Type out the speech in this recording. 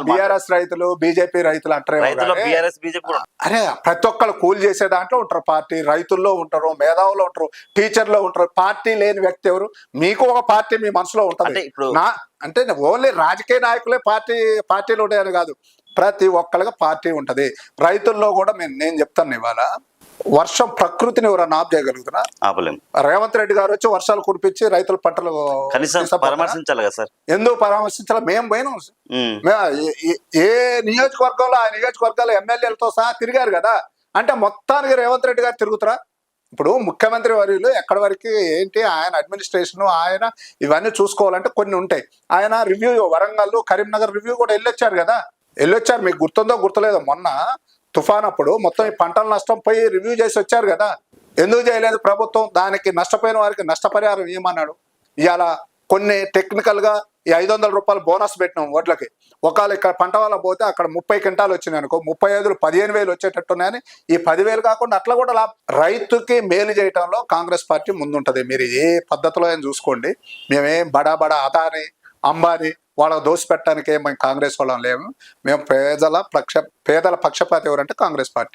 BRS రైతులు BJP రైతులు అంటారు. అరే ప్రతి ఒక్కరు కూలి చేసే దాంట్లో ఉంటారు. పార్టీ రైతుల్లో ఉంటారు, మేధావులు ఉంటారు, టీచర్లో ఉంటారు. పార్టీ లేని వ్యక్తి ఎవరు? మీకు ఒక పార్టీ మీ మనసులో ఉంటుంది. అంటే ఓన్లీ రాజకీయ నాయకులే పార్టీలు ఉంటాయని కాదు, ప్రతి ఒక్కరికి పార్టీ ఉంటది. రైతుల్లో కూడా నేను చెప్తాను, ఇవాళ వర్షం ప్రకృతిని ఎవరన్నా ఆప్ చేయగలుగుతున్నా? రేవంత్ రెడ్డి గారు వచ్చి వర్షాలు కురిపించి రైతుల పంటలు పరామర్శించాలి కదా సార్. ఎందుకు పరామర్శించాలి? మేము పోయినాం. ఏ నియోజకవర్గంలో ఆ నియోజకవర్గాల ఎమ్మెల్యేలతో సహా తిరిగారు కదా. అంటే మొత్తానికి రేవంత్ రెడ్డి గారు తిరుగుతారా? ఇప్పుడు ముఖ్యమంత్రి వర్యులు ఎక్కడి వరకు ఏంటి, ఆయన అడ్మినిస్ట్రేషన్ ఆయన ఇవన్నీ చూసుకోవాలంటే కొన్ని ఉంటాయి. ఆయన రివ్యూ వరంగల్ కరీంనగర్ రివ్యూ కూడా వెళ్ళొచ్చారు కదా. మీకు గుర్తుందో గుర్తులేదో, మొన్న తుఫాన్ అప్పుడు మొత్తం ఈ పంటల నష్టం పోయి రివ్యూ చేసి వచ్చారు కదా. ఎందుకు చేయలేదు ప్రభుత్వం? దానికి నష్టపోయిన వారికి నష్టపరిహారం ఇవ్వమన్నాడు. ఇవాళ కొన్ని టెక్నికల్గా ఈ 500 రూపాయలు బోనస్ పెట్టినాం వడ్లకి. ఒకవేళ ఇక్కడ పంట వల్ల పోతే అక్కడ 30 క్వింటాలు వచ్చినాయి అనుకో, 35 15,000 వచ్చేటట్టున్నాయని ఈ 10,000 కాకుండా అట్లా కూడా రైతుకి మేలు చేయటంలో కాంగ్రెస్ పార్టీ ముందుంటది. మీరు ఏ పద్ధతిలో అయినా చూసుకోండి. మేమేం బడా అదాని అంబానీ వాళ్ళకు దోసి పెట్టడానికి మేము కాంగ్రెస్ వాళ్ళం లేము. మేము పేదల పక్షపాతి ఎవరంటే కాంగ్రెస్ పార్టీ.